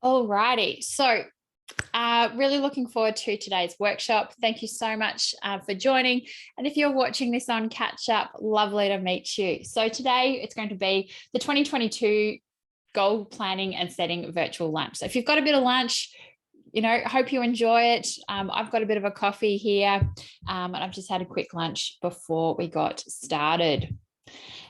Alrighty. So, really looking forward to today's workshop. Thank you so much for joining. And if you're watching this on Catch Up, lovely to meet you. So today it's going to be the 2022 goal planning and setting virtual lunch. So if you've got a bit of lunch, hope you enjoy it. I've got a bit of a coffee here, and I've just had a quick lunch before we got started.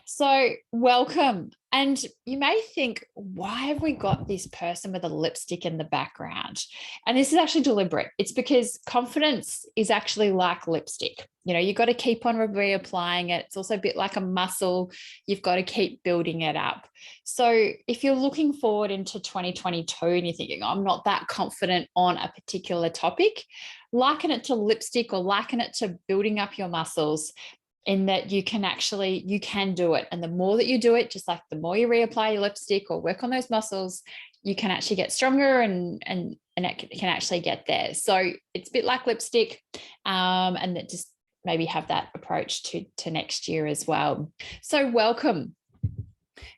So, welcome. And you may think, why have we got this person with a lipstick in the background? And this is actually deliberate. It's because confidence is actually like lipstick. You've got to keep on reapplying it. It's also a bit like a muscle. You've got to keep building it up. So, if you're looking forward into 2022 and you're thinking, I'm not that confident on a particular topic, liken it to lipstick or liken it to building up your muscles, in that you can do it. And the more that you do it, just like the more you reapply your lipstick or work on those muscles, you can actually get stronger and it can actually get there. So it's a bit like lipstick, and that just maybe have that approach to next year as well. So welcome.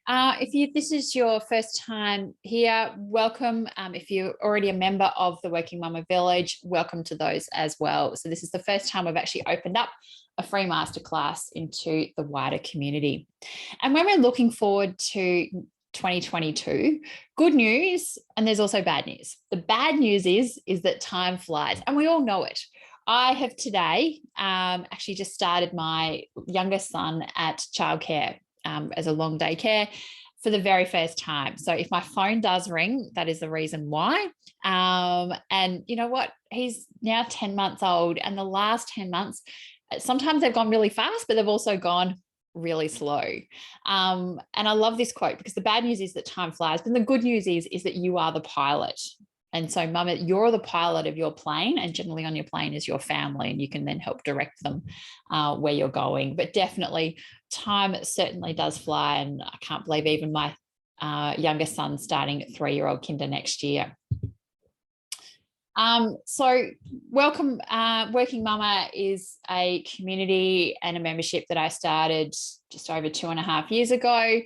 If this is your first time here, welcome. If you're already a member of the Working Mumma Village, welcome to those as well. So this is the first time we've actually opened up a free masterclass into the wider community. And when we're looking forward to 2022, good news, and there's also bad news. The bad news is that time flies, and we all know it. I have today actually just started my youngest son at childcare as a long day care for the very first time. So if my phone does ring, that is the reason why. And you know what? He's now 10 months old, and the last 10 months, sometimes they've gone really fast, but they've also gone really slow. And I love this quote because the bad news is that time flies, but the good news is that you are the pilot. And so, Mumma, you're the pilot of your plane, and generally on your plane is your family, and you can then help direct them where you're going. But definitely, time certainly does fly, and I can't believe even my youngest son starting at 3-year-old kinder next year. So welcome. Working Mumma is a community and a membership that I started just over 2.5 years ago,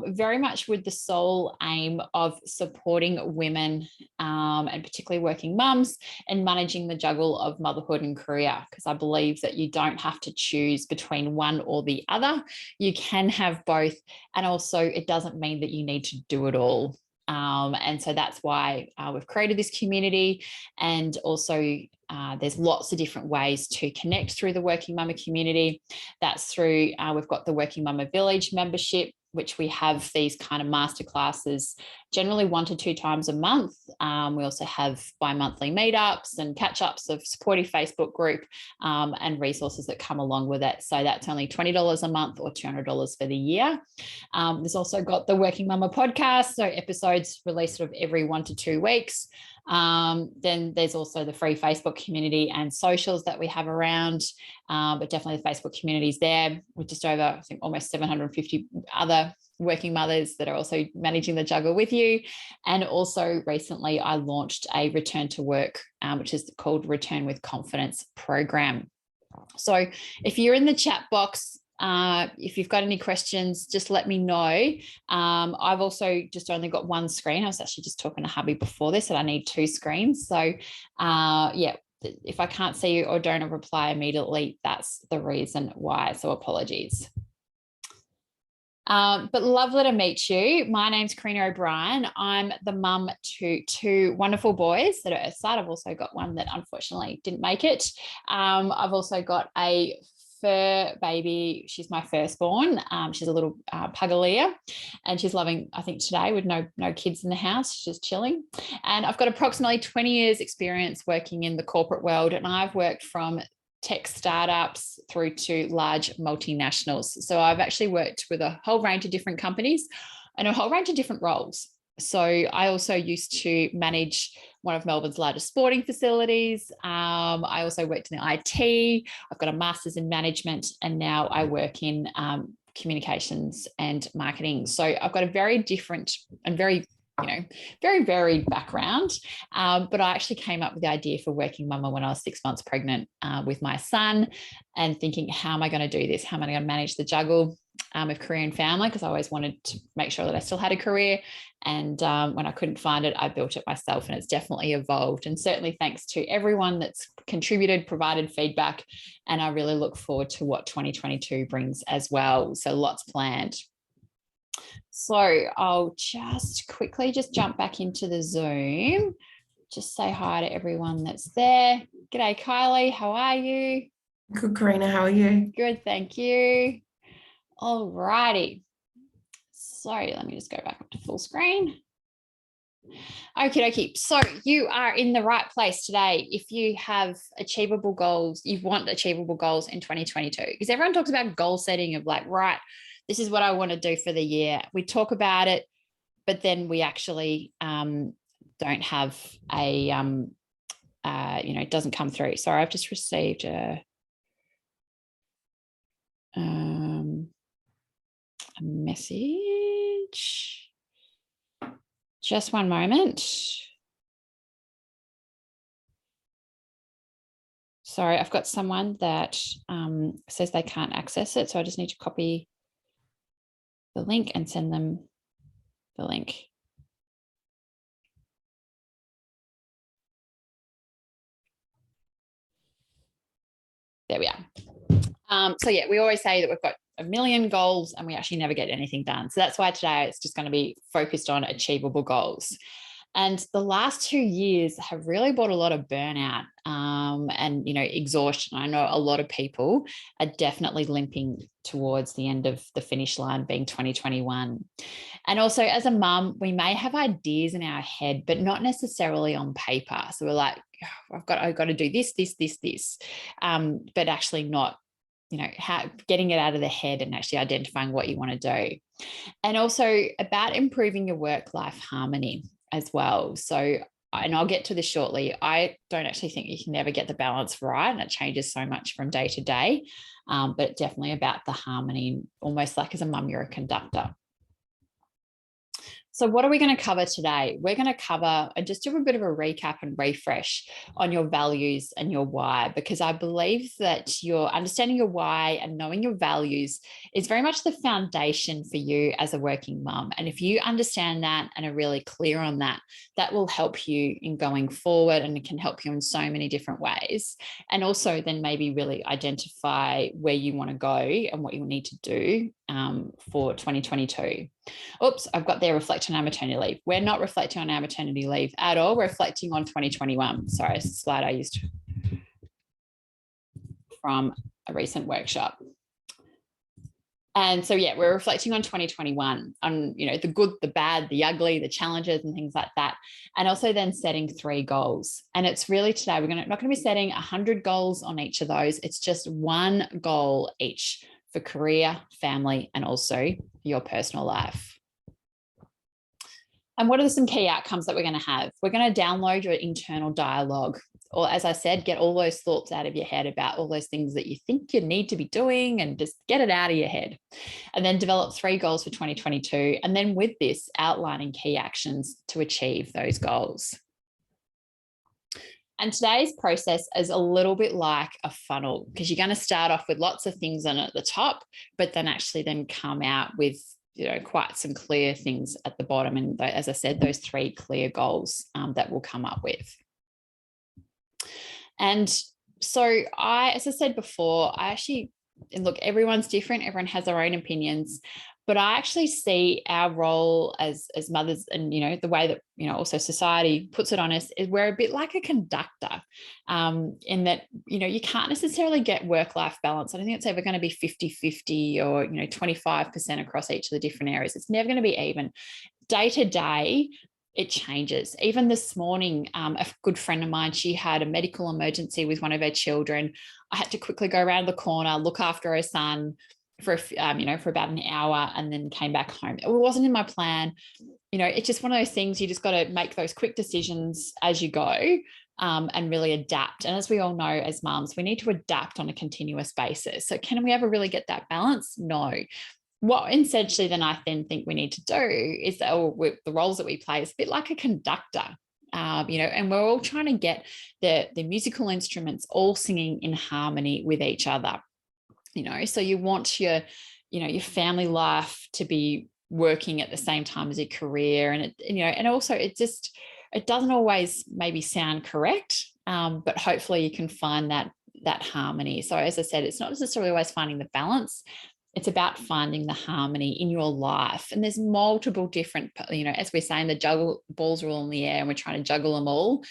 very much with the sole aim of supporting women, and particularly working mums, and managing the juggle of motherhood and career, because I believe that you don't have to choose between one or the other. You can have both, and also it doesn't mean that you need to do it all. And so that's why we've created this community. And also there's lots of different ways to connect through the Working Mumma community. That's through, we've got the Working Mumma Village membership, which we have these kind of masterclasses generally 1 to 2 times a month. We also have bi-monthly meetups and catch-ups of supportive Facebook group, and resources that come along with it. So that's only $20 a month or $200 for the year. There's also got the Working Mumma podcast, so episodes released sort of every 1 to 2 weeks. Then there's also the free Facebook community and socials that we have around, but definitely the Facebook community is there with just over, I think, almost 750 other working mothers that are also managing the juggle with you. And also recently I launched a return to work, which is called Return with Confidence program. So if you're in the chat box, if you've got any questions, just let me know. I've also just only got one screen. I was actually just talking to hubby before this that I need 2 screens. So yeah, if I can't see you or don't reply immediately, that's the reason why. So apologies. But lovely to meet you. My name's Karina O'Brien. I'm the mum to 2 wonderful boys that are at side. I've also got one that unfortunately didn't make it. I've also got a fur baby. She's my firstborn. She's a little Puggalia, and she's loving, I think, today with no kids in the house. She's chilling. And I've got approximately 20 years experience working in the corporate world, and I've worked from tech startups through to large multinationals. So I've actually worked with a whole range of different companies and a whole range of different roles. So I also used to manage one of Melbourne's largest sporting facilities. I also worked in the IT. I've got a master's in management, and now I work in communications and marketing. So I've got a very different and very varied background. But I actually came up with the idea for Working Mumma when I was 6 months pregnant with my son, and thinking, how am I going to do this? How am I going to manage the juggle? of career and family, because I always wanted to make sure that I still had a career. And when I couldn't find it, I built it myself, and it's definitely evolved. And certainly thanks to everyone that's contributed, provided feedback. And I really look forward to what 2022 brings as well. So lots planned. So I'll just quickly jump back into the Zoom. Just say hi to everyone that's there. G'day, Kylie. How are you? Good, Karina. How are you? Good, thank you. All righty. So let me just go back up to full screen. Okie dokie. So you are in the right place today if you have achievable goals, you want achievable goals in 2022. Because everyone talks about goal setting of like, right, this is what I want to do for the year. We talk about it, but then we actually don't have a, it doesn't come through. Sorry, I've just received a message. Just one moment. Sorry, I've got someone that says they can't access it. So I just need to copy the link and send them the link. There we are. So yeah, we always say that we've got a million goals and we actually never get anything done. So that's why today it's just going to be focused on achievable goals. And the last 2 years have really brought a lot of burnout and, exhaustion. I know a lot of people are definitely limping towards the end of the finish line being 2021. And also as a mum, we may have ideas in our head, but not necessarily on paper. So we're like, oh, I've got to do this, but actually not, getting it out of the head and actually identifying what you want to do. And also about improving your work-life harmony as well. So, and I'll get to this shortly, I don't actually think you can never get the balance right, and it changes so much from day to day, but definitely about the harmony, almost like as a mum, you're a conductor. So what are we going to cover today? We're going to cover and just do a bit of a recap and refresh on your values and your why, because I believe that your understanding your why and knowing your values is very much the foundation for you as a working mum. And if you understand that and are really clear on that, that will help you in going forward, and it can help you in so many different ways. And also then maybe really identify where you want to go and what you need to do for 2022. Oops, I've got there reflecting on our maternity leave. We're not reflecting on our maternity leave at all. We're reflecting on 2021. Sorry, it's a slide I used from a recent workshop. And so, yeah, we're reflecting on 2021, on, the good, the bad, the ugly, the challenges and things like that. And also then setting 3 goals. And it's really today, we're not going to be setting 100 goals on each of those. It's just 1 goal each for career, family, and also your personal life. And what are some key outcomes that we're going to have? We're going to download your internal dialogue, or as I said, get all those thoughts out of your head about all those things that you think you need to be doing, and just get it out of your head. And then develop 3 goals for 2022. And then with this, outlining key actions to achieve those goals. And today's process is a little bit like a funnel, because you're going to start off with lots of things on at the top, but then actually then come out with, quite some clear things at the bottom. And as I said, those 3 clear goals that we'll come up with. And so as I said before, and look, everyone's different. Everyone has their own opinions. But I actually see our role as mothers, and, the way that, also society puts it on us, is we're a bit like a conductor, in that, you can't necessarily get work-life balance. I don't think it's ever going to be 50-50 or, 25% across each of the different areas. It's never going to be even. Day to day, it changes. Even this morning, a good friend of mine, she had a medical emergency with one of her children. I had to quickly go around the corner, look after her son for about an hour, and then came back home. It wasn't in my plan. It's just one of those things, you just got to make those quick decisions as you go, and really adapt. And as we all know, as mums, we need to adapt on a continuous basis. So can we ever really get that balance? No. What essentially then I think we need to do is that the roles that we play is a bit like a conductor. And we're all trying to get the musical instruments all singing in harmony with each other. So you want your your family life to be working at the same time as your career. And and also it doesn't always maybe sound correct, but hopefully you can find that harmony. So as I said, it's not necessarily always finding the balance. It's about finding the harmony in your life. And there's multiple different, as we're saying, the juggle balls are all in the air and we're trying to juggle them all.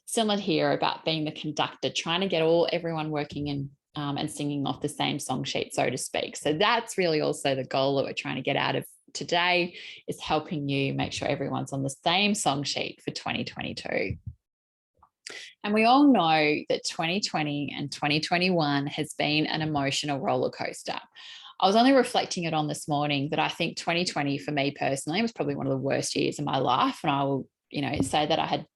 Similar here about being the conductor, trying to get everyone working and singing off the same song sheet, so to speak. So that's really also the goal that we're trying to get out of today, is helping you make sure everyone's on the same song sheet for 2022. And we all know that 2020 and 2021 has been an emotional roller coaster. I was only reflecting it on this morning that I think 2020 for me personally was probably one of the worst years of my life. And I will, say that I had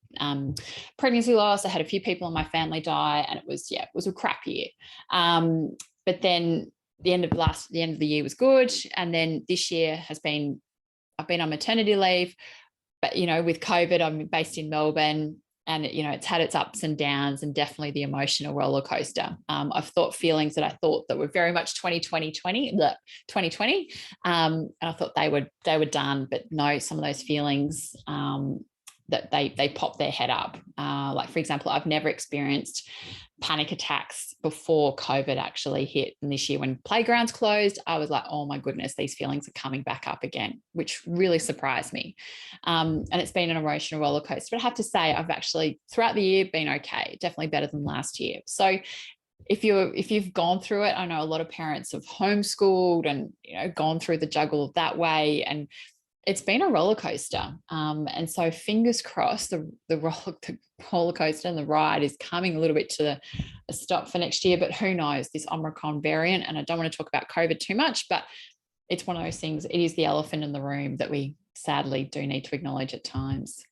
pregnancy loss. I had a few people in my family die, and it was a crap year. But then the end of the year was good. And then this year I've been on maternity leave, but, with COVID, I'm based in Melbourne. And, it's had its ups and downs, and definitely the emotional roller coaster. I've thought feelings that I thought that were very much 2020. And I thought they were done, but no, some of those feelings that they pop their head up. Like, for example, I've never experienced panic attacks before COVID actually hit. And this year when playgrounds closed, I was like, oh my goodness, these feelings are coming back up again, which really surprised me. And it's been an emotional roller coaster. But I have to say, I've actually throughout the year been okay, definitely better than last year. So if you've gone through it, I know a lot of parents have homeschooled and gone through the juggle that way, and it's been a roller coaster. And so fingers crossed the roller coaster and the ride is coming a little bit to a stop for next year. But who knows, this Omicron variant, and I don't want to talk about COVID too much, but it's one of those things. It is the elephant in the room that we sadly do need to acknowledge at times.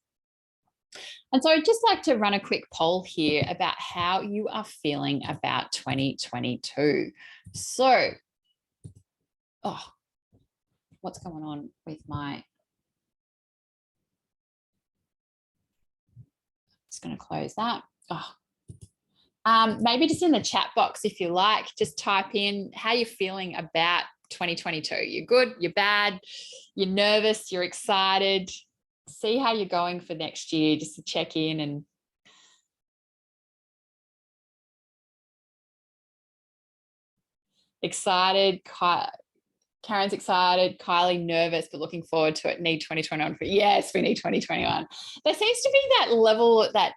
And so I'd just like to run a quick poll here about how you are feeling about 2022. So, what's going on with my, just going to close that. Maybe just in the chat box, if you like, just type in how you're feeling about 2022. You're good, you're bad, you're nervous, you're excited. See how you're going for next year, just to check in. And excited, Karen's excited, Kylie nervous, but looking forward to it. Need 2021 yes, we need 2021. There seems to be that level, that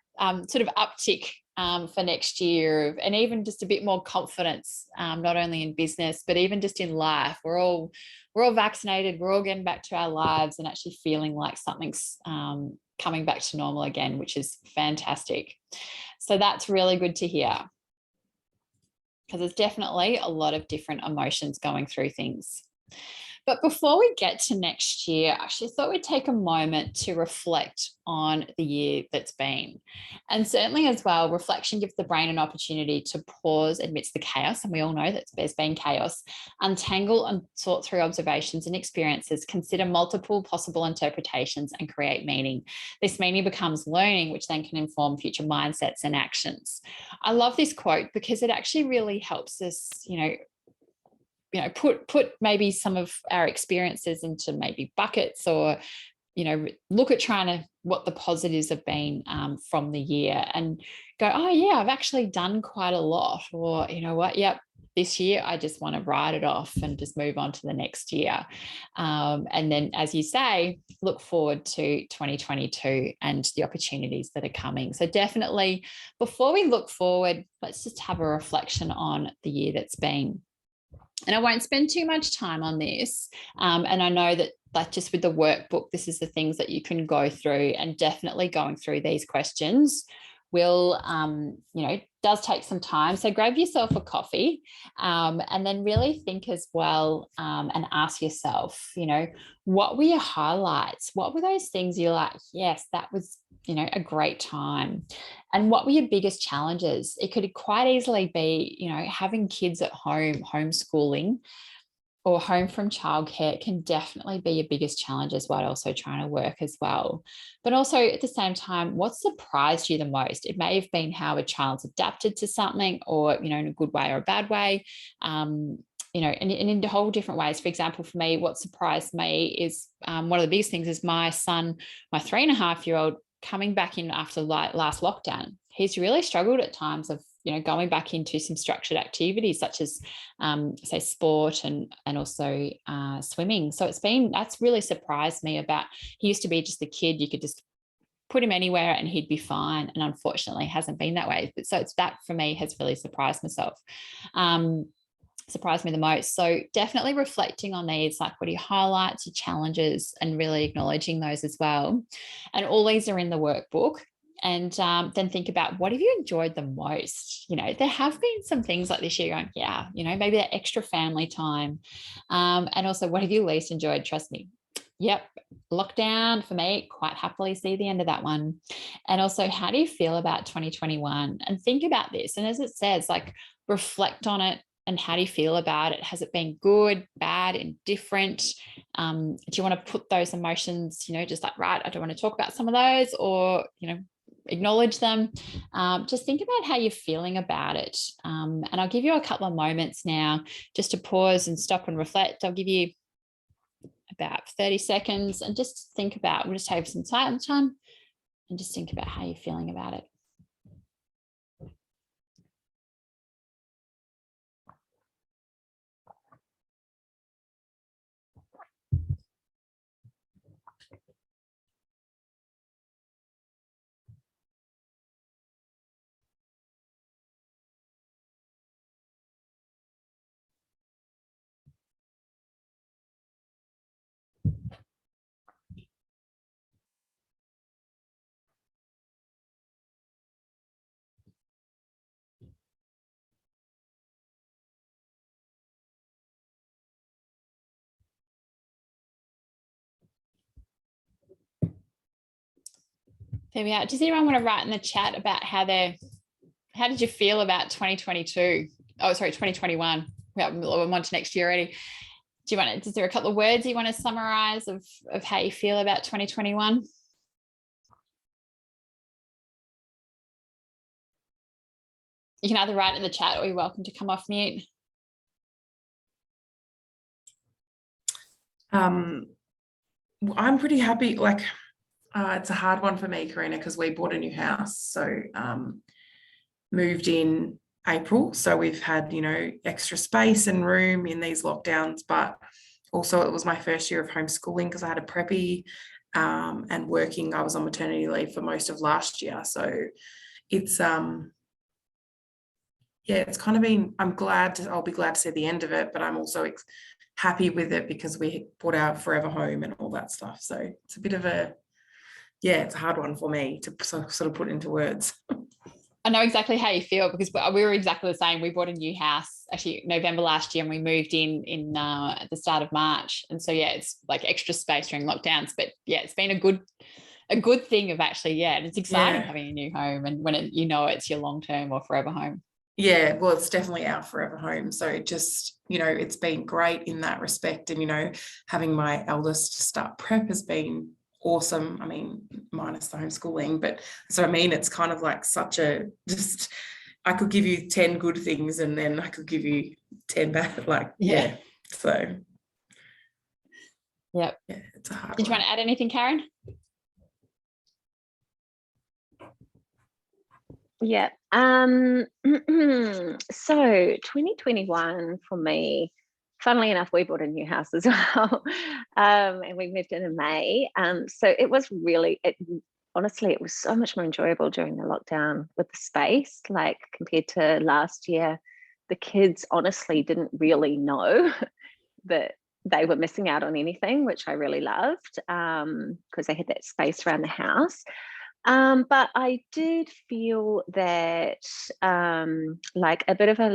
sort of uptick for next year, and even just a bit more confidence, not only in business, but even just in life. We're all vaccinated, we're all getting back to our lives and actually feeling like something's coming back to normal again, which is fantastic. So that's really good to hear, because there's definitely a lot of different emotions going through things. But before we get to next year, I actually thought we'd take a moment to reflect on the year that's been. And certainly as well, reflection gives the brain an opportunity to pause amidst the chaos. And we all know that there's been chaos. Untangle and sort through observations and experiences, consider multiple possible interpretations and create meaning. This meaning becomes learning, which then can inform future mindsets and actions. I love this quote because it actually really helps us, put maybe some of our experiences into maybe buckets, or, look at trying to what the positives have been from the year, and go, oh yeah, I've actually done quite a lot. Or, you know what, yep, this year I just want to write it off and just move on to the next year. And then, as you say, look forward to 2022 and the opportunities that are coming. So definitely, before we look forward, let's just have a reflection on the year that's been. And I won't spend too much time on this. And I know that, like, just with the workbook, this is the things that you can go through, and definitely going through these questions will, does take some time. So grab yourself a coffee, and then really think as well, and ask yourself, what were your highlights? What were those things you're like, yes, that was, a great time? And what were your biggest challenges? It could quite easily be, having kids at home, homeschooling, or home from childcare can definitely be your biggest challenge as well, also trying to work as well. But also at the same time, what surprised you the most? It may have been how a child's adapted to something, or, in a good way or a bad way. you know, and in whole different ways. For example, for me, what surprised me is one of the biggest things is my son, my 3.5-year-old, coming back in after last lockdown. He's really struggled at times of, you know, going back into some structured activities such as say sport and also swimming. So that's really surprised me about, he used to be just a kid, you could just put him anywhere and he'd be fine, and unfortunately hasn't been that way. So it's that for me has really surprised me the most. So definitely reflecting on these, like what are your highlights, your challenges, and really acknowledging those as well. And all these are in the workbook. And then think about, what have you enjoyed the most? You know, there have been some things like this year going, yeah, you know, maybe that extra family time. And also, what have you least enjoyed? Trust me. Yep. Lockdown for me, quite happily see the end of that one. And also, how do you feel about 2021? And think about this. And as it says, like, reflect on it. And how do you feel about it? Has it been good, bad, indifferent? Do you want to put those emotions, you know, just like, right, I don't want to talk about some of those, or, you know, acknowledge them. Just think about how you're feeling about it. And I'll give you a couple of moments now just to pause and stop and reflect. I'll give you about 30 seconds and just think about, we'll just take some silent time and just think about how you're feeling about it. There we are. Does anyone want to write in the chat about how did you feel about 2022? Oh, sorry, 2021. We're on to next year already. Is there a couple of words you want to summarize of how you feel about 2021? You can either write in the chat or you're welcome to come off mute. I'm pretty happy. Like, it's a hard one for me, Karina, because we bought a new house. So moved in April. So we've had, you know, extra space and room in these lockdowns, but also it was my first year of homeschooling because I had a preppy and working. I was on maternity leave for most of last year. So it's yeah, it's kind of been, I'll be glad to see the end of it, but I'm also happy with it because we bought our forever home and all that stuff. So it's a bit of it's a hard one for me to sort of put into words. I know exactly how you feel because we were exactly the same. We bought a new house actually November last year and we moved in at the start of March. And so, yeah, it's like extra space during lockdowns, but yeah, it's been a good thing of actually, and it's exciting having a new home and when it's your long-term or forever home. Yeah, well, it's definitely our forever home. So just, you know, it's been great in that respect. And, you know, having my eldest start prep has been awesome. I mean, minus the homeschooling, but so I mean, it's kind of like I could give you 10 good things and then I could give you 10 bad, so. Yep. Yeah, it's a hard Did you want to add anything, Karen? Yeah. So 2021 for me, funnily enough, we bought a new house as well. And we moved in May. So it was honestly, it was so much more enjoyable during the lockdown with the space, like compared to last year. The kids honestly didn't really know that they were missing out on anything, which I really loved because they had that space around the house. But I did feel that like a bit of a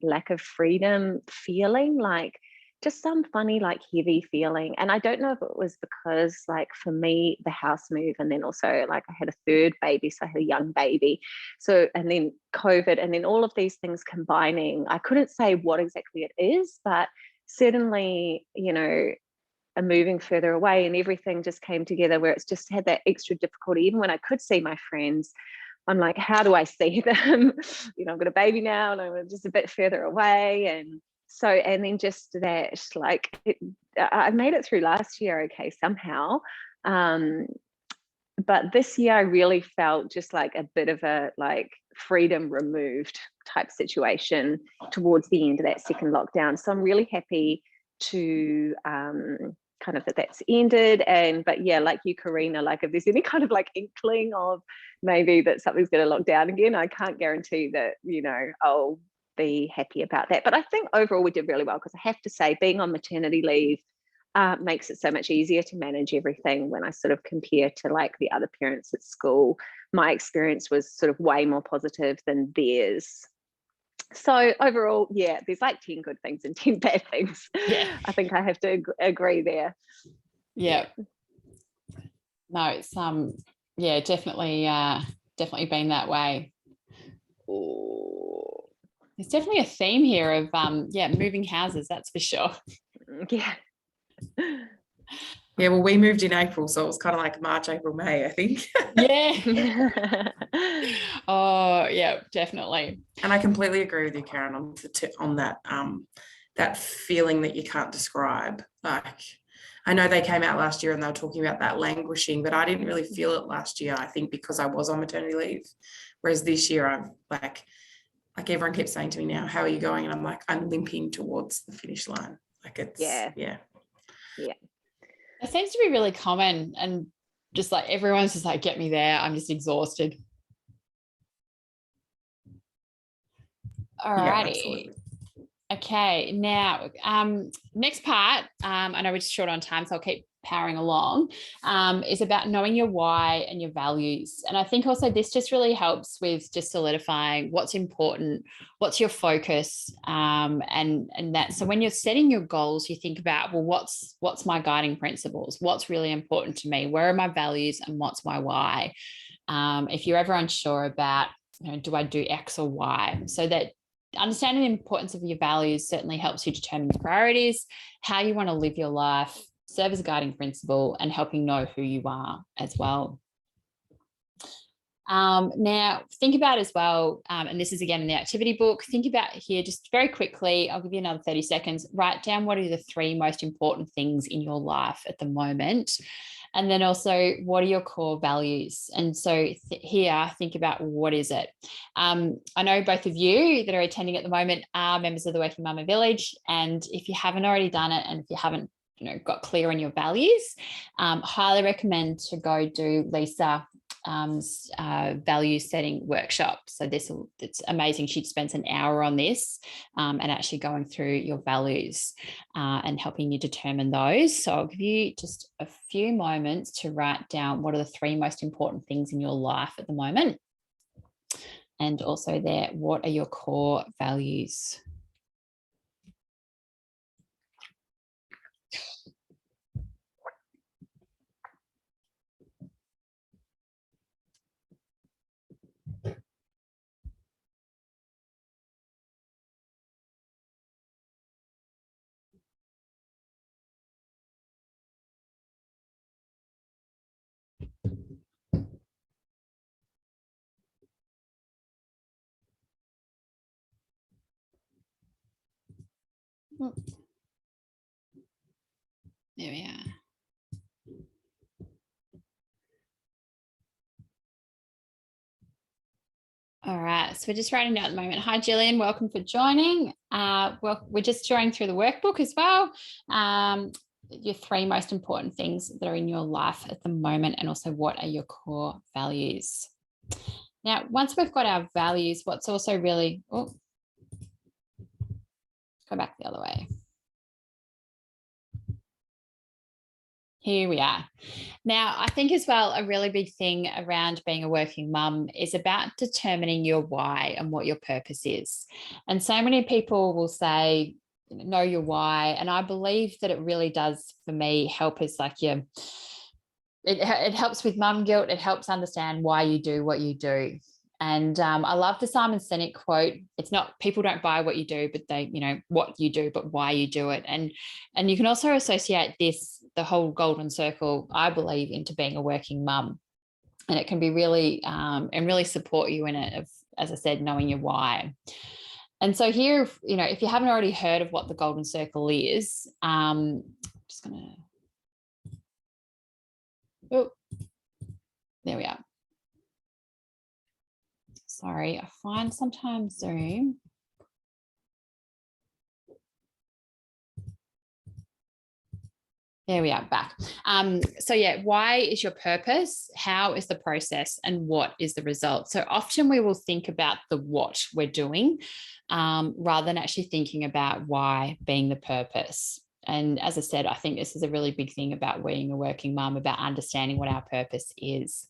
lack of freedom feeling, like just some funny, like heavy feeling. And I don't know if it was because like for me, the house move and then also like I had a third baby, so I had a young baby. So, and then COVID and then all of these things combining, I couldn't say what exactly it is, but certainly, you know, moving further away and everything just came together where it's just had that extra difficulty. Even when I could see my friends, I'm like, how do I see them? You know, I've got a baby now and I'm just a bit further away. And So, and then just that, like, I made it through last year okay somehow. But this year I really felt just like a bit of a like freedom removed type situation towards the end of that second lockdown. So I'm really happy to kind of that's ended. And but yeah, like you, Karina, like if there's any kind of like inkling of maybe that something's going to lock down again, I can't guarantee that, you know, I'll be happy about that. But I think overall we did really well, because I have to say, being on maternity leave makes it so much easier to manage everything. When I sort of compare to like the other parents at school, my experience was sort of way more positive than theirs. So overall, yeah, there's like 10 good things and 10 bad things. Yeah. I think I have to agree there. Yeah. No, it's yeah, definitely been that way. Ooh. There's definitely a theme here of yeah, moving houses, that's for sure. Yeah. Yeah, well, we moved in April, so it was kind of like March, April, May, I think. Yeah. Oh, yeah, definitely. And I completely agree with you, Karen, on that that feeling that you can't describe. Like, I know they came out last year and they were talking about that languishing, but I didn't really feel it last year, I think, because I was on maternity leave. Whereas this year I'm like everyone keeps saying to me now, how are you going? And I'm like, I'm limping towards the finish line. Like it's yeah. It seems to be really common, and just like everyone's just like, get me there, I'm just exhausted. All righty. Okay, now next part, I know we're just short on time, so I'll keep powering along, is about knowing your why and your values. And I think also this just really helps with just solidifying what's important, what's your focus, and that. So when you're setting your goals, you think about, well, what's my guiding principles? What's really important to me? Where are my values and what's my why? If you're ever unsure about, you know, do I do X or Y? So that understanding the importance of your values certainly helps you determine your priorities, how you want to live your life, serve as a guiding principle, and helping know who you are as well. Now, think about as well, and this is again in the activity book, think about here just very quickly, I'll give you another 30 seconds, write down what are the 3 most important things in your life at the moment. And then also, what are your core values? And so here, think about what is it? I know both of you that are attending at the moment are members of the Working Mumma Village. And if you haven't already done it, and if you haven't, you know, got clear on your values, highly recommend to go do Lisa value setting workshop. So it's amazing. She spends an hour on this and actually going through your values and helping you determine those. So I'll give you just a few moments to write down what are the 3 most important things in your life at the moment. And also there, what are your core values? There we are. All right, so we're just writing down at the moment. Hi, Gillian, welcome for joining. Well, we're just drawing through the workbook as well. Your 3 most important things that are in your life at the moment, and also what are your core values. Now, once we've got our values, what's also really, go back the other way. Here we are. Now, I think as well, a really big thing around being a working mum is about determining your why and what your purpose is. And so many people will say, know your why. And I believe that it really does, for me, help as like it helps with mum guilt. It helps understand why you do what you do. And I love the Simon Sinek quote. It's not people don't buy what you do, but they, you know, what you do, but why you do it. And you can also associate this, the whole golden circle, I believe, into being a working mum. And it can be really, and really support you in it, of, as I said, knowing your why. And so here, you know, if you haven't already heard of what the golden circle is, just gonna, oh, there we are. Sorry, I find sometimes Zoom. There we are, back. So yeah, why is your purpose? How is the process? And what is the result? So often we will think about the what we're doing rather than actually thinking about why being the purpose. And as I said, I think this is a really big thing about being a working mum, about understanding what our purpose is.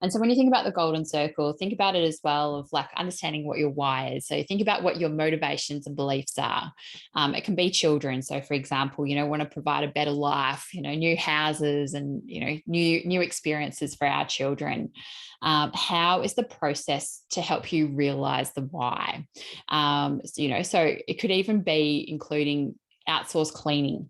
And so when you think about the golden circle, think about it as well of like understanding what your why is. So think about what your motivations and beliefs are. It can be children. So for example, you know, want to provide a better life, you know, new houses and, you know, new experiences for our children. How is the process to help you realize the why? You know, so it could even be including outsource cleaning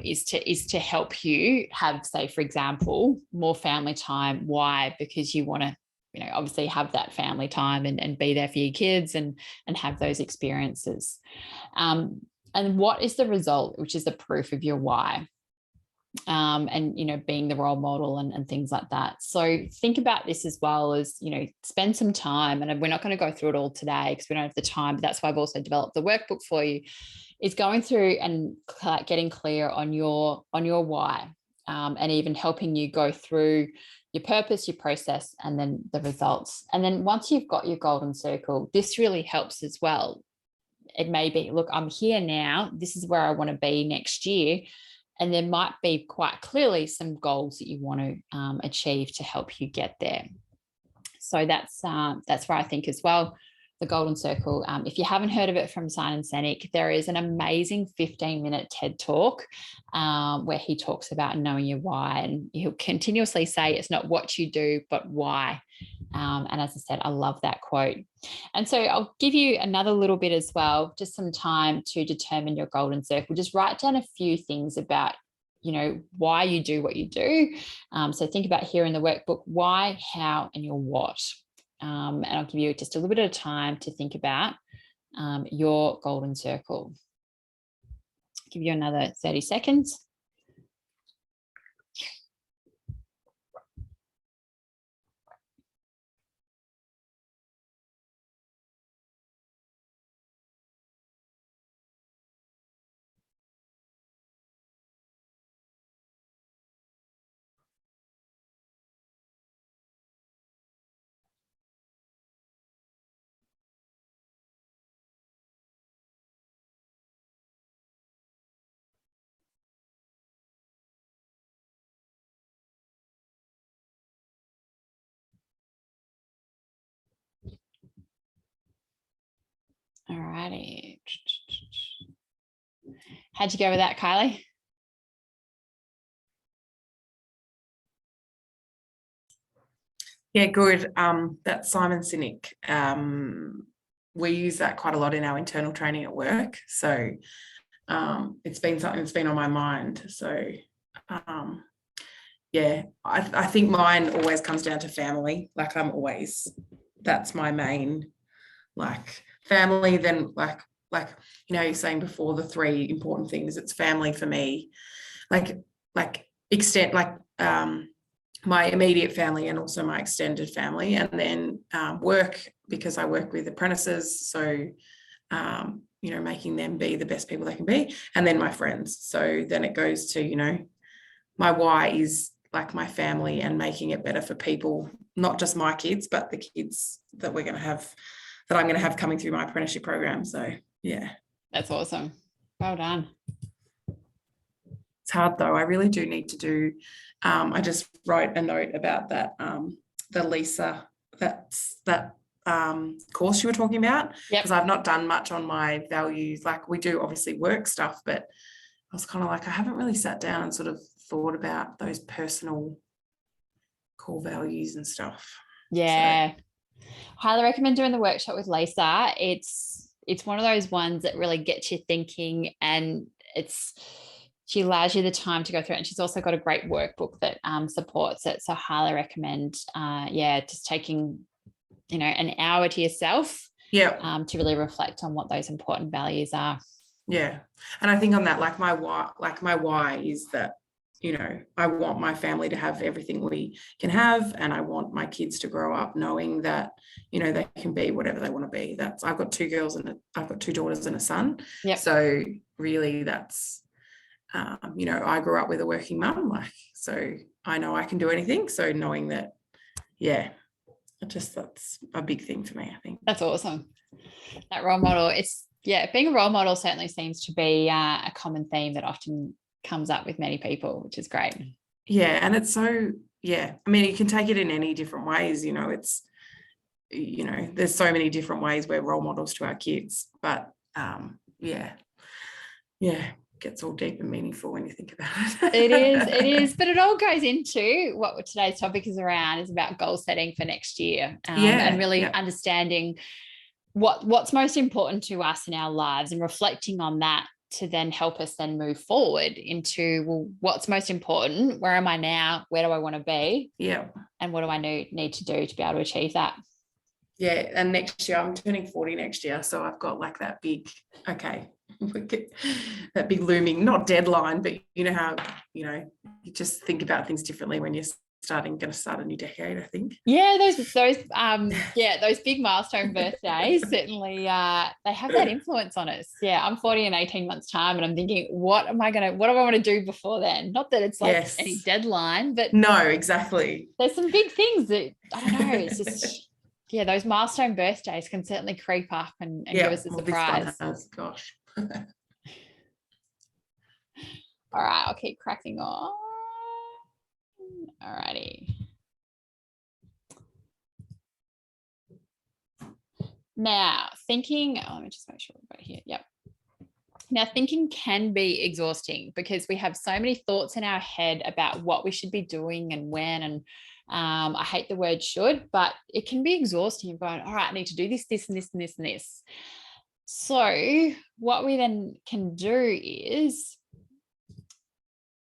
is to help you have, say, for example, more family time. Why? Because you want to, you know, obviously have that family time and be there for your kids and have those experiences. And what is the result, which is the proof of your why? And, you know, being the role model and things like that. So think about this as well as, you know, spend some time, and we're not going to go through it all today because we don't have the time, but that's why I've also developed the workbook for you, is going through and getting clear on your why, and even helping you go through your purpose, your process, and then the results. And then once you've got your golden circle, this really helps as well. It may be, look, I'm here now. This is where I want to be next year. And there might be quite clearly some goals that you want to achieve to help you get there. So that's where I think as well, the golden circle. If you haven't heard of it from Simon Sinek, there is an amazing 15-minute TED talk where he talks about knowing your why, and he'll continuously say it's not what you do, but why. And as I said, I love that quote. And so I'll give you another little bit as well, just some time to determine your golden circle. Just write down a few things about, you know, why you do what you do. So think about here in the workbook, why, how, and your what. And I'll give you just a little bit of time to think about your golden circle. I'll give you another 30 seconds. All righty. How'd you go with that, Kylie? Yeah, good. That's Simon Sinek. We use that quite a lot in our internal training at work. So it's been something that's been on my mind. So yeah, I think mine always comes down to family. Like that's my main, like, family. Then like you know, you're saying before, the three important things. It's family for me, like extent, like my immediate family and also my extended family, and then work, because I work with apprentices. So, you know, making them be the best people they can be, and then my friends. So then it goes to, you know, my why is like my family and making it better for people, not just my kids, but the kids that I'm going to have coming through my apprenticeship program. So yeah. That's awesome. Well done. It's hard though. I really do need to do, I just wrote a note about that, the Lisa, that course you were talking about, because I've not done much on my values. Like, we do obviously work stuff, but I was kind of like, I haven't really sat down and sort of thought about those personal core values and stuff. Yeah. So highly recommend doing the workshop with Lisa. It's one of those ones that really gets you thinking, and she allows you the time to go through it. And she's also got a great workbook that supports it. So highly recommend, just taking, you know, an hour to yourself. Yeah. to really reflect on what those important values are. Yeah. And I think on that, like my why is that, you know, I want my family to have everything we can have, and I want my kids to grow up knowing that, you know, they can be whatever they want to be. I've got two daughters and a son. Yep. So really that's, you know, I grew up with a working mum, like, so I know I can do anything. So knowing that, yeah, that's a big thing for me, I think. That's awesome. That role model, being a role model certainly seems to be a common theme that often comes up with many people, which is great. Yeah. And it's so, yeah, I mean, you can take it in any different ways, you know, it's, you know, there's so many different ways we're role models to our kids, but yeah, it gets all deep and meaningful when you think about it. It is, but it all goes into what today's topic is about goal setting for next year, and really understanding what's most important to us in our lives and reflecting on that to then help us then move forward into, well, what's most important? Where am I now? Where do I want to be? Yeah. And what do I need to do to be able to achieve that? Yeah. And next year, I'm turning 40 next year. So I've got like that big, that big looming, not deadline, but you know how, you know, you just think about things differently when you're going to start a new decade, I think. Yeah, those big milestone birthdays certainly they have that influence on us. Yeah, I'm 40 in 18 months time, and I'm thinking, what do I want to do before then? Not that it's like any deadline, but no, exactly. There's some big things that I don't know. It's just those milestone birthdays can certainly creep up and give us a surprise. Gosh. All right, I'll keep cracking on. All righty. Now, thinking, let me just make sure we're right here. Yep. Now, thinking can be exhausting because we have so many thoughts in our head about what we should be doing and when. And I hate the word should, but it can be exhausting. You're going, all right, I need to do this, this, and this, and this, and this. So what we then can do is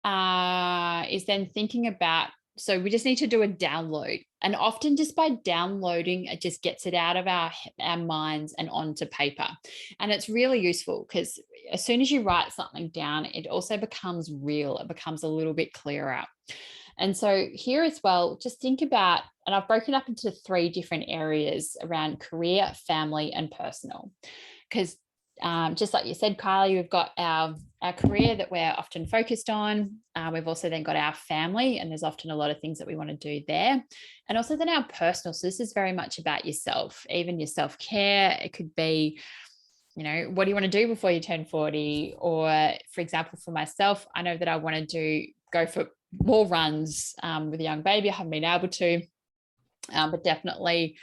then thinking about, so we just need to do a download, and often just by downloading, it just gets it out of our minds and onto paper. And it's really useful because as soon as you write something down, it also becomes real. It becomes a little bit clearer. And so here as well, just think about, and I've broken up into 3 different areas around career, family, and personal. Because just like you said, Kylie, we've got our career that we're often focused on. We've also then got our family, and there's often a lot of things that we want to do there. And also then our personal. So this is very much about yourself, even your self-care. It could be, you know, what do you want to do before you turn 40? Or for example, for myself, I know that I want to go for more runs with a young baby. I haven't been able to, but definitely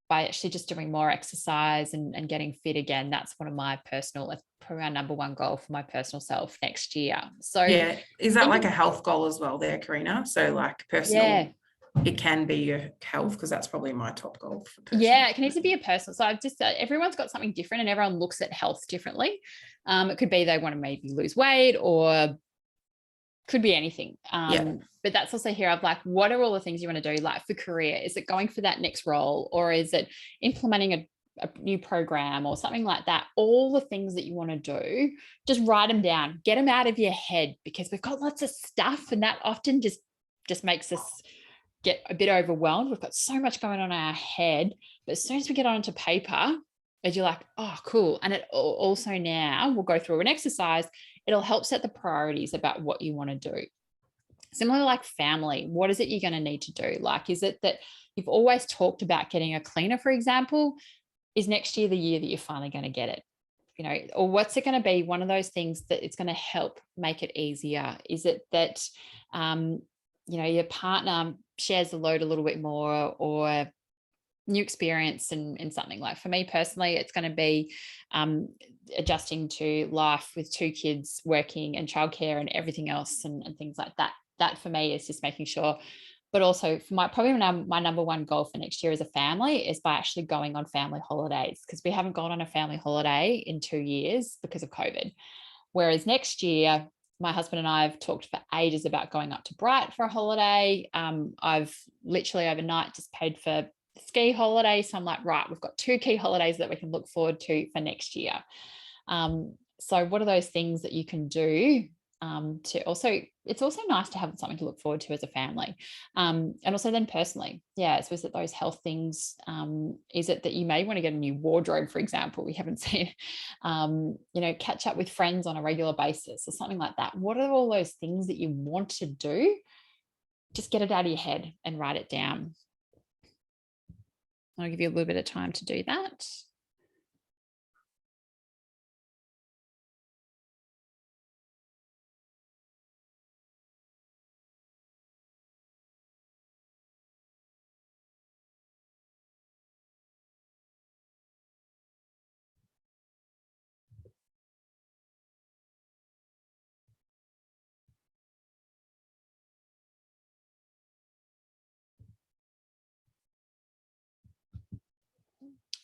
by actually just doing more exercise and getting fit again. That's one of my personal, probably our number one goal for my personal self next year. So yeah, is that like a health goal as well there, Karina? So like personal, it can be your health, because that's probably my top goal for personal. Yeah, it can easily be a personal. So I've just everyone's got something different, and everyone looks at health differently. It could be they want to maybe lose weight, or could be anything. But that's also here of like, what are all the things you want to do? Like for career, is it going for that next role, or is it implementing a new program or something like that? All the things that you want to do, just write them down, get them out of your head, because we've got lots of stuff, and that often just makes us get a bit overwhelmed. We've got so much going on in our head, but as soon as we get onto paper, as you're like, oh, cool. And it also now we'll go through an exercise. It'll help set the priorities about what you want to do. Similarly, like family, what is it you're going to need to do? Like, is it that you've always talked about getting a cleaner, for example? Is next year the year that you're finally going to get it? You know, or what's it going to be? One of those things that it's going to help make it easier. Is it that, you know, your partner shares the load a little bit more, or new experience in something? Like for me personally, it's going to be adjusting to life with 2 kids, working and childcare and everything else and things like that. That for me is just making sure. But also for my number one goal for next year as a family is by actually going on family holidays, because we haven't gone on a family holiday in 2 years because of COVID. Whereas next year, my husband and I have talked for ages about going up to Bright for a holiday. I've literally overnight just paid for ski holidays. So I'm like, right, we've got 2 key holidays that we can look forward to for next year. So what are those things that you can do to also, it's also nice to have something to look forward to as a family. And also then personally, yeah, so is it those health things? Is it that you may want to get a new wardrobe, for example, we haven't seen, catch up with friends on a regular basis or something like that? What are all those things that you want to do? Just get it out of your head and write it down. I'll give you a little bit of time to do that.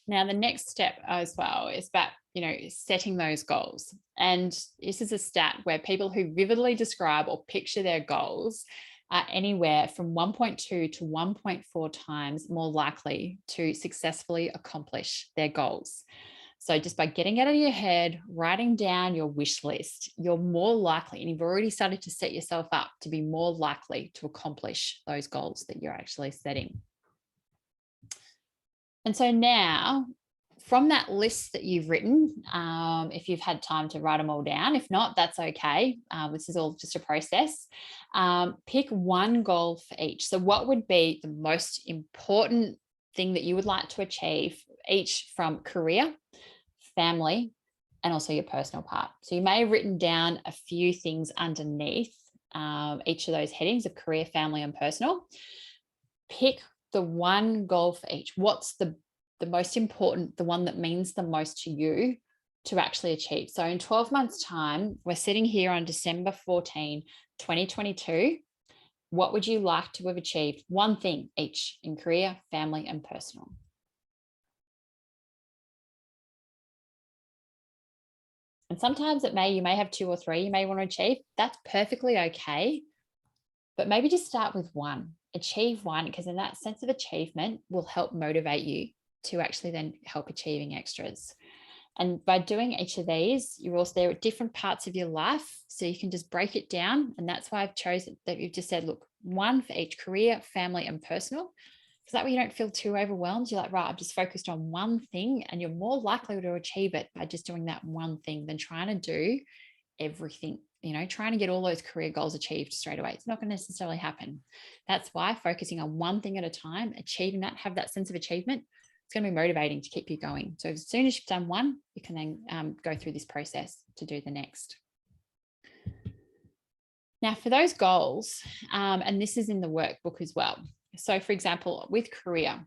Now, the next step as well is about, setting those goals. And this is a stat where people who vividly describe or picture their goals are anywhere from 1.2 to 1.4 times more likely to successfully accomplish their goals. So just by getting it out of your head, writing down your wish list, you're more likely, and you've already started to set yourself up to be more likely to accomplish those goals that you're actually setting. And so now, from that list that you've written, if you've had time to write them all down, if not, that's okay. This is all just a process. Pick one goal for each. So what would be the most important thing that you would like to achieve, each from career, family, and also your personal part? So you may have written down a few things underneath each of those headings of career, family, and personal. Pick the one goal for each. What's the most important, the one that means the most to you to actually achieve? So in 12 months' time, we're sitting here on December 14, 2022. What would you like to have achieved? One thing each in career, family, and personal. And sometimes you may have 2 or 3 you may want to achieve. That's perfectly okay. But maybe just start with one. Achieve one, because then that sense of achievement will help motivate you to actually then help achieving extras. And by doing each of these, you're also there at different parts of your life, so you can just break it down. And that's why I've chosen that you've just said, look, one for each: career, family, and personal. Because that way you don't feel too overwhelmed. You're like, right, I'm just focused on one thing, and you're more likely to achieve it by just doing that one thing than trying to do everything, trying to get all those career goals achieved straight away. It's not going to necessarily happen. That's why focusing on one thing at a time, achieving that, have that sense of achievement, it's going to be motivating to keep you going. So as soon as you've done one, you can then go through this process to do the next. Now for those goals, and this is in the workbook as well. So for example, with career,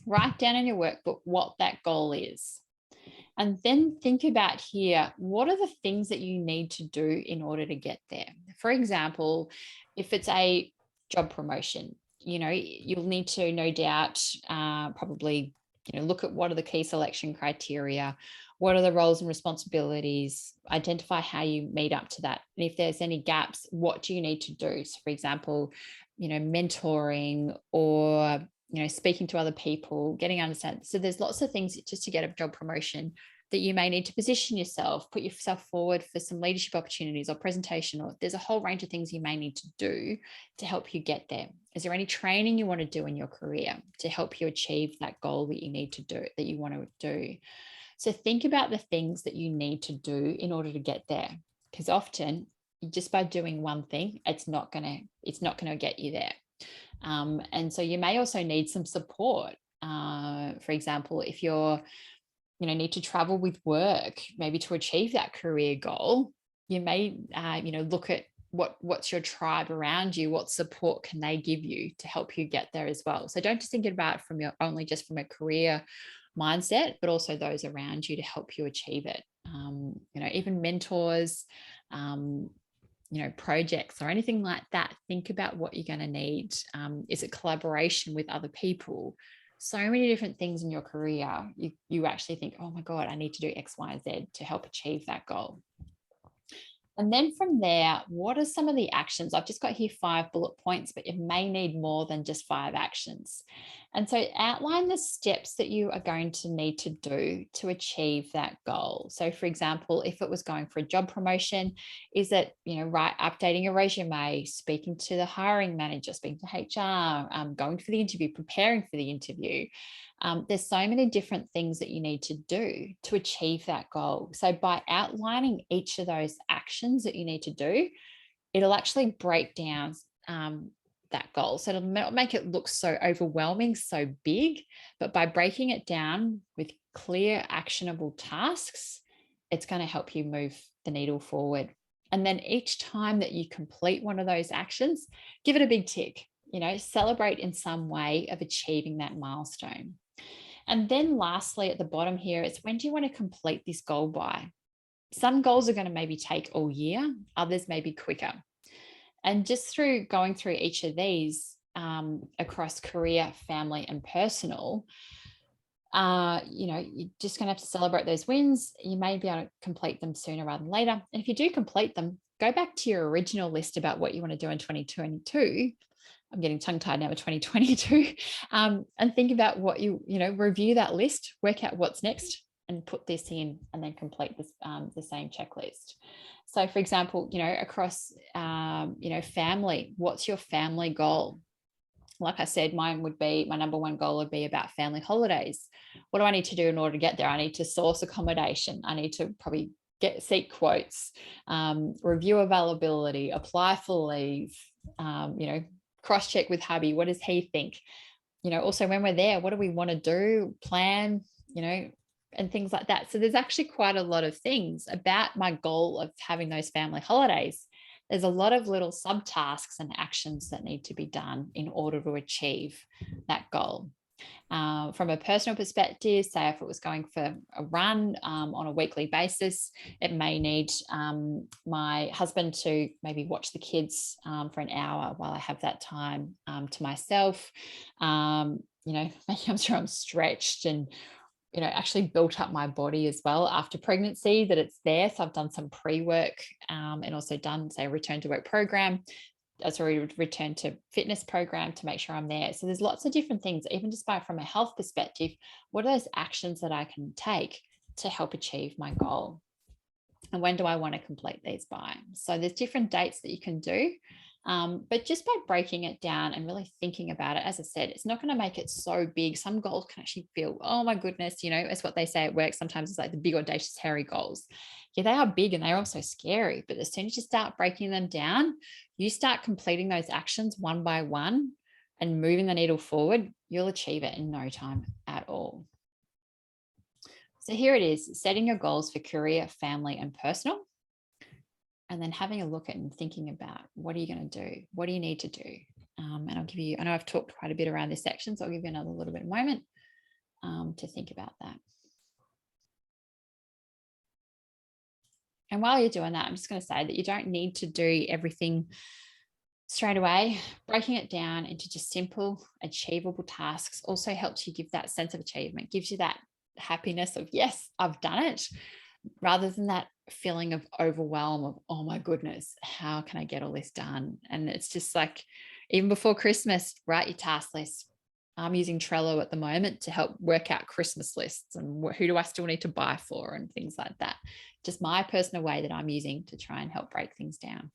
write down in your workbook what that goal is. And then think about here, what are the things that you need to do in order to get there? For example, if it's a job promotion, you'll need to no doubt probably, look at what are the key selection criteria, what are the roles and responsibilities, identify how you meet up to that. And if there's any gaps, what do you need to do? So for example, mentoring or speaking to other people, getting understand. So there's lots of things just to get a job promotion that you may need to position yourself, put yourself forward for some leadership opportunities or presentation, or there's a whole range of things you may need to do to help you get there. Is there any training you want to do in your career to help you achieve that goal that you need to do, that you want to do? So think about the things that you need to do in order to get there, because often just by doing one thing, it's not going to get you there. And so you may also need some support. For example, if you're, need to travel with work, maybe to achieve that career goal, you may, look at what's your tribe around you, what support can they give you to help you get there as well. So don't just think about it only just from a career mindset, but also those around you to help you achieve it. Even mentors, projects or anything like that. Think about what you're going to need. Is it collaboration with other people? So many different things in your career. You actually think, oh my God, I need to do X, Y, Z to help achieve that goal. And then from there, what are some of the actions? I've just got here 5 bullet points, but you may need more than just 5 actions. And so outline the steps that you are going to need to do to achieve that goal. So for example, if it was going for a job promotion, is it, right, updating a resume, speaking to the hiring manager, speaking to HR, going for the interview, preparing for the interview. There's so many different things that you need to do to achieve that goal. So by outlining each of those actions that you need to do, it'll actually break down that goal. So it'll not make it look so overwhelming, so big, but by breaking it down with clear, actionable tasks, it's going to help you move the needle forward. And then each time that you complete one of those actions, give it a big tick, celebrate in some way of achieving that milestone. And then lastly, at the bottom here, it's when do you want to complete this goal by? Some goals are going to maybe take all year, others may be quicker. And just through going through each of these across career, family, and personal, you're just going to have to celebrate those wins. You may be able to complete them sooner rather than later. And if you do complete them, go back to your original list about what you want to do in 2022. I'm getting tongue-tied now with 2022, and think about what review that list, work out what's next, and put this in, and then complete this the same checklist. So, for example, across family, what's your family goal? Like I said, my number one goal would be about family holidays. What do I need to do in order to get there? I need to source accommodation. I need to probably seek quotes, review availability, apply for leave, cross-check with hubby. What does he think? Also when we're there, what do we want to do, plan, and things like that. So there's actually quite a lot of things about my goal of having those family holidays. There's a lot of little subtasks and actions that need to be done in order to achieve that goal. From a personal perspective, say if it was going for a run on a weekly basis, it may need my husband to maybe watch the kids for an hour while I have that time to myself, making sure I'm stretched and actually built up my body as well after pregnancy, that it's there. So I've done some pre-work and also done, say, a return to work program. Sorry, return to fitness program to make sure I'm there. So there's lots of different things, even just from a health perspective, what are those actions that I can take to help achieve my goal? And when do I want to complete these by? So there's different dates that you can do. But just by breaking it down and really thinking about it, as I said, it's not going to make it so big. Some goals can actually feel, oh my goodness, it's what they say at work. Sometimes it's like the big, audacious, hairy goals. Yeah, they are big and they're also scary. But as soon as you start breaking them down, you start completing those actions one by one and moving the needle forward, you'll achieve it in no time at all. So here it is, setting your goals for career, family, and personal. And then having a look at and thinking about what are you going to do? What do you need to do? And I'll give you, I know I've talked quite a bit around this section, so I'll give you another little bit of moment to think about that. And while you're doing that, I'm just going to say that you don't need to do everything straight away. Breaking it down into just simple, achievable tasks also helps you give that sense of achievement, gives you that happiness of, yes, I've done it, rather than that feeling of overwhelm of, oh my goodness, how can I get all this done? And it's just like, even before Christmas, write your task list. I'm using Trello at the moment to help work out Christmas lists and who do I still need to buy for and things like that. Just my personal way that I'm using to try and help break things down.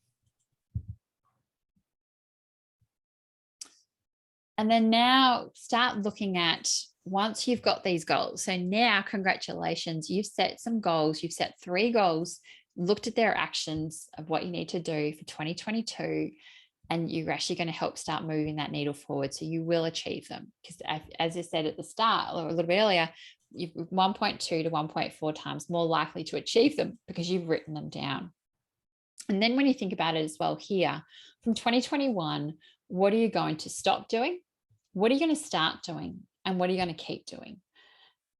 And then now start looking at, once you've got these goals. So now, congratulations, you've set some goals. You've set 3 goals, looked at their actions of what you need to do for 2022. And you're actually going to help start moving that needle forward. So you will achieve them. Because as I said at the start, or a little bit earlier, you're 1.2 to 1.4 times more likely to achieve them because you've written them down. And then when you think about it as well here, from 2021, what are you going to stop doing? What are you going to start doing? And what are you going to keep doing?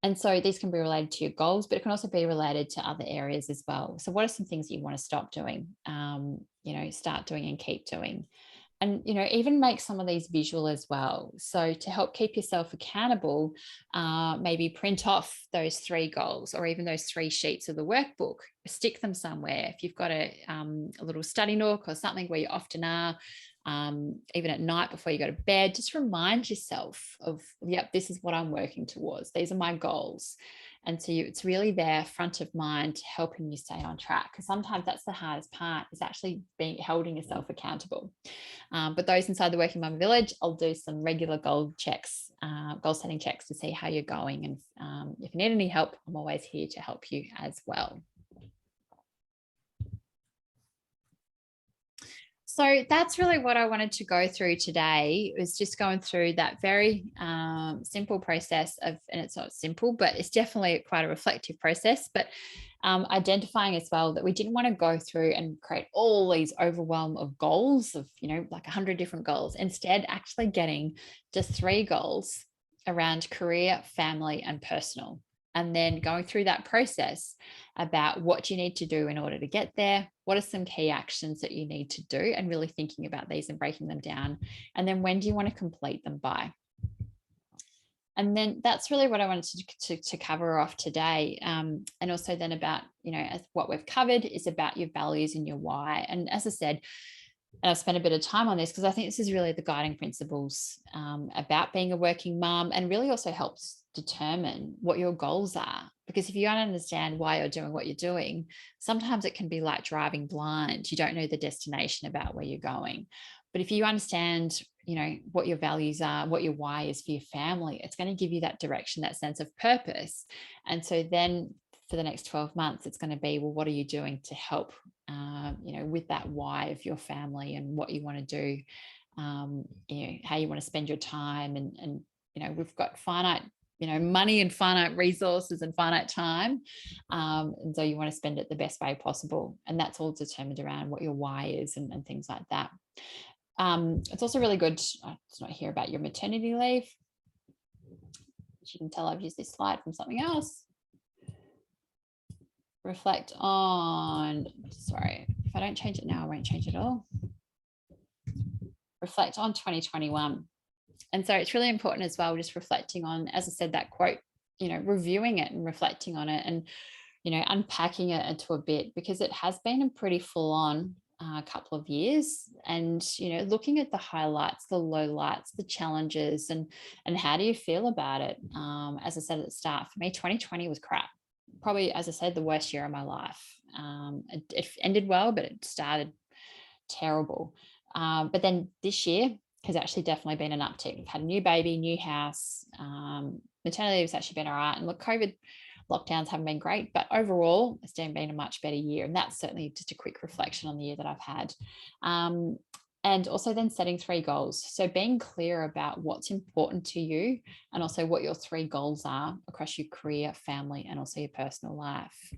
And so these can be related to your goals, but it can also be related to other areas as well. So what are some things that you want to stop doing, start doing and keep doing? And, even make some of these visual as well. So to help keep yourself accountable, maybe print off those 3 goals or even those 3 sheets of the workbook, stick them somewhere. If you've got a little study nook or something where you often are, even at night before you go to bed, just remind yourself of, yep, this is what I'm working towards. These are my goals. And so it's really there front of mind, helping you stay on track. Because sometimes that's the hardest part, is actually holding yourself accountable. But those inside the Working Mum Village, I'll do some regular goal setting checks to see how you're going. And if you need any help, I'm always here to help you as well. So that's really what I wanted to go through today, was just going through that very simple process of, and it's not simple, but it's definitely quite a reflective process, but identifying as well that we didn't want to go through and create all these overwhelm of goals of, like 100 different goals. Instead, actually getting just 3 goals around career, family, and personal. And then going through that process about what you need to do in order to get there. What are some key actions that you need to do, and really thinking about these and breaking them down. And then when do you want to complete them by? And then that's really what I wanted to cover off today. And also then about, as what we've covered is about your values and your why. And as I said, and I've spent a bit of time on this because I think this is really the guiding principles about being a working mum, and really also helps determine what your goals are. Because if you don't understand why you're doing what you're doing, sometimes it can be like driving blind. You don't know the destination about where you're going. But if you understand, what your values are, what your why is for your family, it's going to give you that direction, that sense of purpose. And so then for the next 12 months, it's going to be, well, what are you doing to help, with that why of your family and what you want to do, how you want to spend your time. And we've got finite, money and finite resources and finite time. And so you want to spend it the best way possible. And that's all determined around what your why is and things like that. It's also really good. It's not here about your maternity leave. As you can tell, I've used this slide from something else. Reflect on, sorry, if I don't change it now, I won't change it all. Reflect on 2021. And so it's really important as well, just reflecting on, as I said, that quote, reviewing it and reflecting on it and, unpacking it into a bit, because it has been a pretty full on couple of years. And, looking at the highlights, the lowlights, the challenges, and how do you feel about it? As I said at the start, for me, 2020 was crap. Probably, as I said, the worst year of my life. It ended well, but it started terrible. But then this year has actually definitely been an uptick. We've had a new baby, new house. Maternity leave has actually been all right. And look, COVID lockdowns haven't been great, but overall it's been a much better year. And that's certainly just a quick reflection on the year that I've had. And also then setting 3 goals. So being clear about what's important to you, and also what your 3 goals are across your career, family, and also your personal life.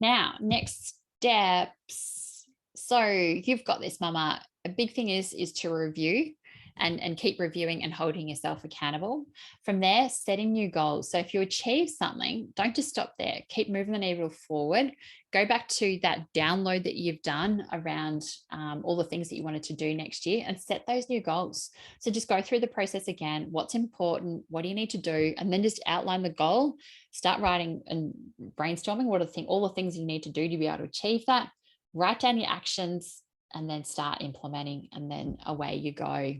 Now, next steps. So you've got this, Mama. A big thing is to review and keep reviewing and holding yourself accountable. From there, setting new goals. So if you achieve something, don't just stop there. Keep moving the needle forward. Go back to that download that you've done around all the things that you wanted to do next year, and set those new goals. So just go through the process again. What's important? What do you need to do? And then just outline the goal. Start writing and brainstorming all the things you need to do to be able to achieve that. Write down your actions and then start implementing, and then away you go.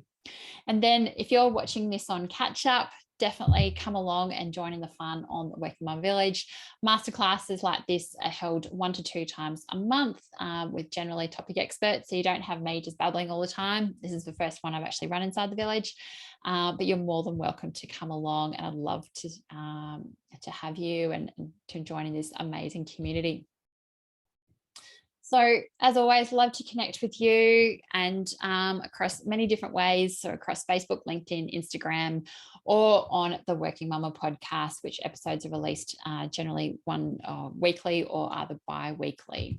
And then if you're watching this on catch up, definitely come along and join in the fun on the Working Mum Village. Masterclasses like this are held 1 to 2 times a month with generally topic experts. So you don't have me just babbling all the time. This is the first one I've actually run inside the village, but you're more than welcome to come along, and I'd love to have you and to join in this amazing community. So as always, love to connect with you, and across many different ways. So across Facebook, LinkedIn, Instagram, or on the Working Mumma podcast, which episodes are released generally one weekly or either bi-weekly.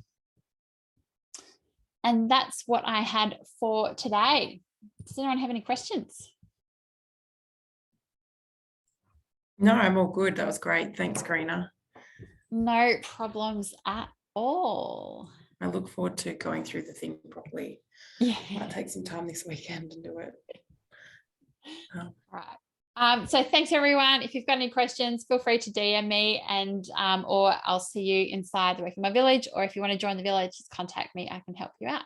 And that's what I had for today. Does anyone have any questions? No, I'm all good. That was great. Thanks, Karina. No problems at all. I look forward to going through the thing properly. Yeah. Might take some time this weekend and do it. Right. So thanks everyone. If you've got any questions, feel free to DM me, and or I'll see you inside the Working My Village, or if you want to join the village, just contact me. I can help you out.